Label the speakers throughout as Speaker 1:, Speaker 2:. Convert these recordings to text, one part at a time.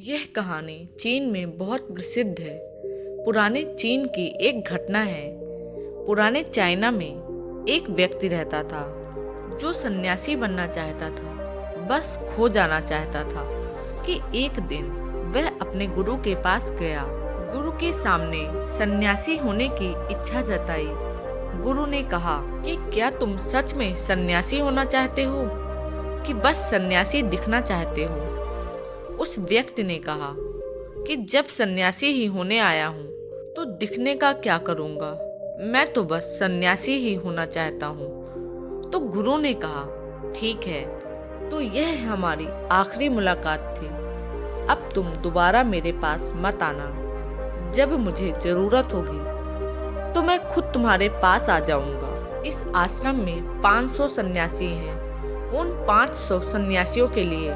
Speaker 1: यह कहानी चीन में बहुत प्रसिद्ध है। पुराने चीन की एक घटना है। पुराने चाइना में एक व्यक्ति रहता था जो सन्यासी बनना चाहता था, बस खो जाना चाहता था कि एक दिन वह अपने गुरु के पास गया। गुरु के सामने सन्यासी होने की इच्छा जताई। गुरु ने कहा कि क्या तुम सच में सन्यासी होना चाहते हो कि बस सन्यासी दिखना चाहते हो? उस व्यक्ति ने कहा कि जब सन्यासी ही होने आया हूँ तो दिखने का क्या करूँगा, मैं तो बस सन्यासी ही होना चाहता हूँ। तो गुरु ने कहा ठीक है, तो यह हमारी आखिरी मुलाकात थी। अब तुम दोबारा मेरे पास मत आना। जब मुझे जरूरत होगी तो मैं खुद तुम्हारे पास आ जाऊंगा। इस आश्रम में 500 सन्यासी हैं। उन 500 सन्यासियों के लिए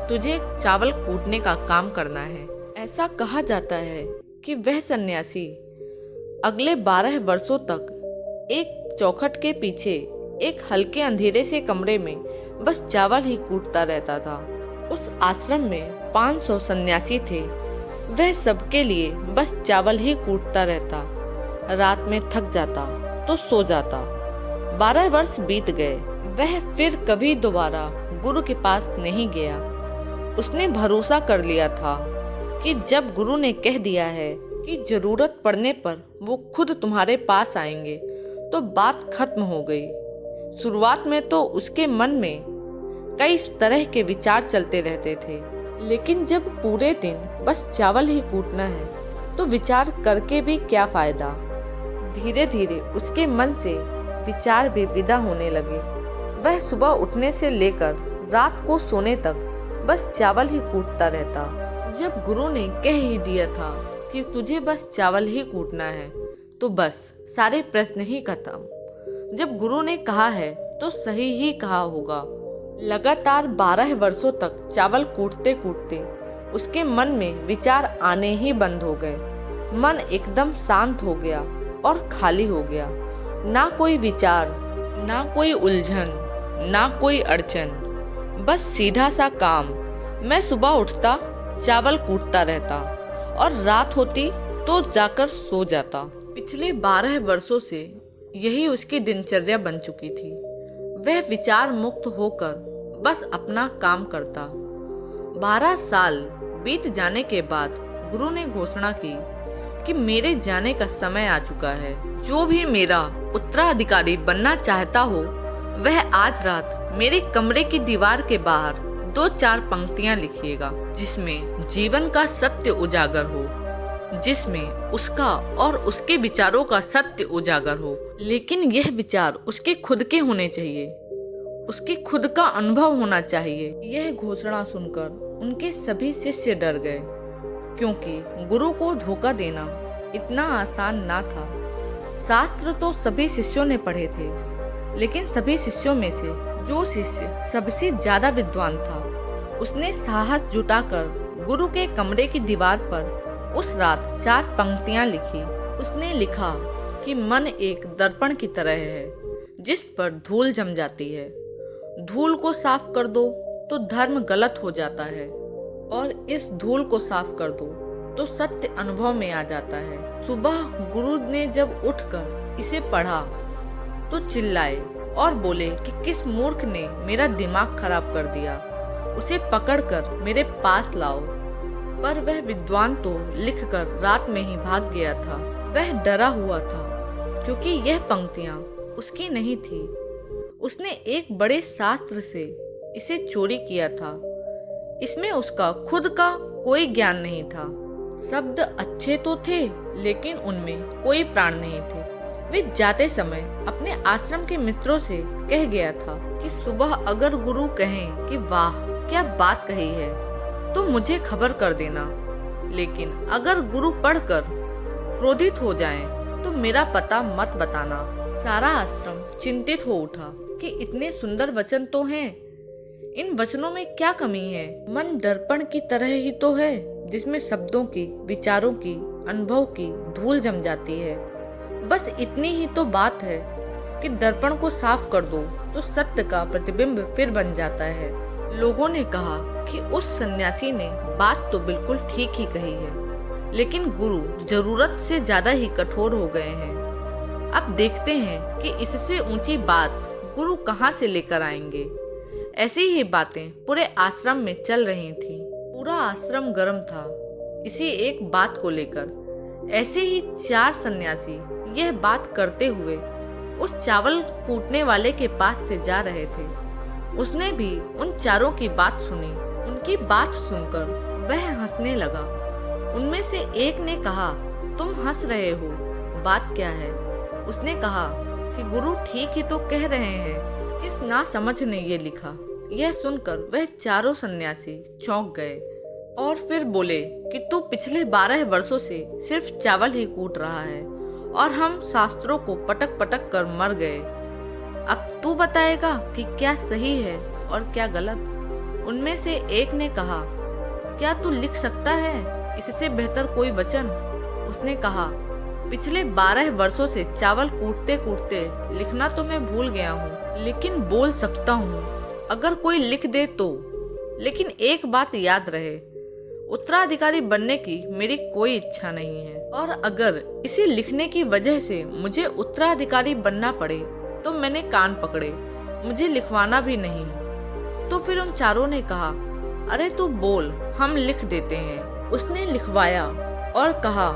Speaker 1: तुझे चावल कूटने का काम करना है। ऐसा कहा जाता है कि वह सन्यासी अगले 12 वर्षों तक एक चौखट के पीछे एक हल्के अंधेरे से कमरे में बस चावल ही कूटता रहता था। उस आश्रम में 500 सन्यासी थे। वह सबके लिए बस चावल ही कूटता रहता। रात में थक जाता तो सो जाता। 12 वर्ष बीत गए। वह फिर कभी दोबारा गुरु के पास नहीं गया। उसने भरोसा कर लिया था कि जब गुरु ने कह दिया है कि जरूरत पड़ने पर वो खुद तुम्हारे पास आएंगे तो बात खत्म हो गई। शुरुआत में तो उसके मन में कई तरह के विचार चलते रहते थे, लेकिन जब पूरे दिन बस चावल ही कूटना है तो विचार करके भी क्या फायदा। धीरे धीरे उसके मन से विचार भी विदा होने लगे। वह सुबह उठने से लेकर रात को सोने तक बस चावल ही कूटता रहता। जब गुरु ने कह ही दिया था कि तुझे बस चावल ही कूटना है तो बस सारे प्रश्न ही खत्म। जब गुरु ने कहा है तो सही ही कहा होगा। लगातार 12 वर्षों तक चावल कूटते कूटते उसके मन में विचार आने ही बंद हो गए। मन एकदम शांत हो गया और खाली हो गया। ना कोई विचार, ना कोई उलझन, ना कोई अड़चन, बस सीधा सा काम। मैं सुबह उठता, चावल कूटता रहता और रात होती तो जाकर सो जाता। पिछले 12 वर्षों से यही उसकी दिनचर्या बन चुकी थी। वह विचार मुक्त होकर बस अपना काम करता। 12 साल बीत जाने के बाद गुरु ने घोषणा की कि मेरे जाने का समय आ चुका है। जो भी मेरा उत्तराधिकारी बनना चाहता हो वह आज रात मेरे कमरे की दीवार के बाहर 2-4 पंक्तियां लिखिएगा, जिसमें जीवन का सत्य उजागर हो, जिसमें उसका और उसके विचारों का सत्य उजागर हो। लेकिन यह विचार उसके खुद के होने चाहिए, उसके खुद का अनुभव होना चाहिए। यह घोषणा सुनकर उनके सभी शिष्य डर गए, क्योंकि गुरु को धोखा देना इतना आसान ना था। शास्त्र तो सभी शिष्यों ने पढ़े थे, लेकिन सभी शिष्यों में से जो शिष्य सबसे ज्यादा विद्वान था उसने साहस जुटाकर गुरु के कमरे की दीवार पर उस रात 4 पंक्तियां लिखी। उसने लिखा कि मन एक दर्पण की तरह है जिस पर धूल जम जाती है। धूल को साफ कर दो तो धर्म गलत हो जाता है, और इस धूल को साफ कर दो तो सत्य अनुभव में आ जाता है। सुबह गुरु ने जब उठकर इसे पढ़ा तो चिल्लाए और बोले कि किस मूर्ख ने मेरा दिमाग खराब कर दिया, उसे पकड़कर मेरे पास लाओ। पर वह विद्वान तो लिखकर रात में ही भाग गया था। वह डरा हुआ था क्योंकि यह पंक्तियां उसकी नहीं थी। उसने एक बड़े शास्त्र से इसे चोरी किया था। इसमें उसका खुद का कोई ज्ञान नहीं था। शब्द अच्छे तो थे, लेकिन उनमें कोई प्राण नहीं थे। वे जाते समय अपने आश्रम के मित्रों से कह गया था कि सुबह अगर गुरु कहें कि वाह क्या बात कही है तो मुझे खबर कर देना, लेकिन अगर गुरु पढ़कर क्रोधित हो जाएं तो मेरा पता मत बताना। सारा आश्रम चिंतित हो उठा कि इतने सुंदर वचन तो हैं, इन वचनों में क्या कमी है? मन दर्पण की तरह ही तो है जिसमें शब्दों की, विचारों की, अनुभव की धूल जम जाती है। बस इतनी ही तो बात है कि दर्पण को साफ कर दो तो सत्य का प्रतिबिंब फिर बन जाता है। लोगों ने कहा कि उस सन्यासी ने बात तो बिल्कुल ठीक ही कही है, लेकिन गुरु जरूरत से ज्यादा ही कठोर हो गए हैं। अब देखते हैं कि इससे ऊंची बात गुरु कहाँ से लेकर आएंगे। ऐसी ही बातें पूरे आश्रम में चल रही थी। पूरा आश्रम गर्म था इसी एक बात को लेकर। ऐसे ही 4 सन्यासी यह बात करते हुए उस चावल कूटने वाले के पास से जा रहे थे। उसने भी उन चारों की बात सुनी। उनकी बात सुनकर वह हंसने लगा। उनमें से एक ने कहा, तुम हंस रहे हो, बात क्या है? उसने कहा कि गुरु ठीक ही तो कह रहे हैं। किस नासमझ ने ये लिखा? यह सुनकर वह चारों सन्यासी चौंक गए और फिर बोले कि तू पिछले 12 वर्षों से सिर्फ चावल ही कूट रहा है और हम शास्त्रों को पटक पटक कर मर गए। अब तू बताएगा कि क्या सही है और क्या गलत। उनमें से एक ने कहा, क्या तू लिख सकता है इससे बेहतर कोई वचन? उसने कहा, पिछले 12 वर्षों से चावल कूटते कूटते लिखना तो मैं भूल गया हूँ, लेकिन बोल सकता हूँ अगर कोई लिख दे तो। लेकिन एक बात याद रहे, उत्तराधिकारी बनने की मेरी कोई इच्छा नहीं है, और अगर इसी लिखने की वजह से मुझे उत्तराधिकारी बनना पड़े तो मैंने कान पकड़े, मुझे लिखवाना भी नहीं। तो फिर उन चारों ने कहा, अरे तू बोल, हम लिख देते हैं। उसने लिखवाया और कहा,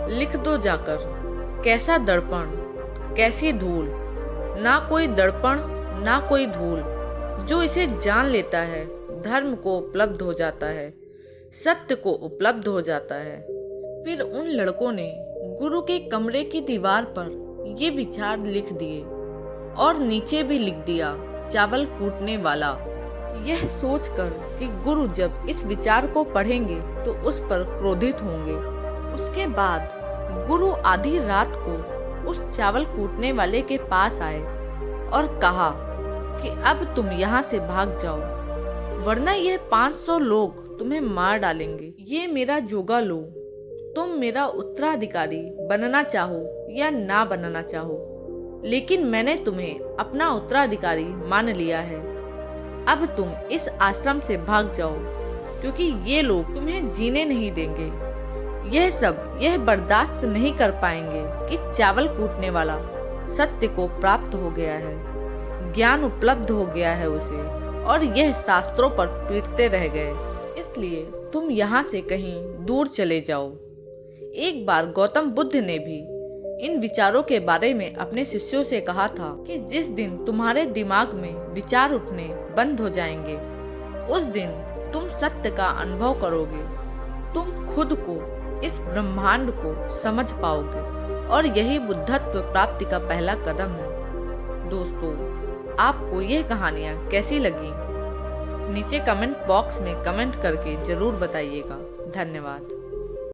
Speaker 1: लिख दो जाकर। कैसा दर्पण, कैसी धूल, ना कोई दर्पण ना कोई धूल, जो इसे जान लेता है धर्म को उपलब्ध हो जाता है, सत्य को उपलब्ध हो जाता है। फिर उन लड़कों ने गुरु के कमरे की दीवार पर ये विचार लिख दिए और नीचे भी लिख दिया, चावल कूटने वाला। यह सोचकर कि गुरु जब इस विचार को पढ़ेंगे तो उस पर क्रोधित होंगे। उसके बाद गुरु आधी रात को उस चावल कूटने वाले के पास आए और कहा कि अब तुम यहाँ से भाग जाओ, वरना यह 500 लोग तुम्हें मार डालेंगे। ये मेरा जोगा लो, तुम मेरा उत्तराधिकारी बनना चाहो या ना बनना चाहो, लेकिन मैंने तुम्हें अपना उत्तराधिकारी मान लिया है। अब तुम इस आश्रम से भाग जाओ, क्योंकि ये लोग तुम्हें जीने नहीं देंगे। यह बर्दाश्त नहीं कर पाएंगे कि चावल कूटने वाला सत्य को प्राप्त हो गया है, ज्ञान उपलब्ध हो गया है उसे, और यह शास्त्रों पर पीटते रह गए। इसलिए तुम यहाँ से कहीं दूर चले जाओ। एक बार गौतम बुद्ध ने भी इन विचारों के बारे में अपने शिष्यों से कहा था कि जिस दिन तुम्हारे दिमाग में विचार उठने बंद हो जाएंगे, उस दिन तुम सत्य का अनुभव करोगे, तुम खुद को, इस ब्रह्मांड को समझ पाओगे, और यही बुद्धत्व प्राप्ति का पहला कदम है। दोस्तों, आपको यह कहानियाँ कैसी लगी? नीचे कमेंट बॉक्स में कमेंट करके जरूर बताइएगा। धन्यवाद।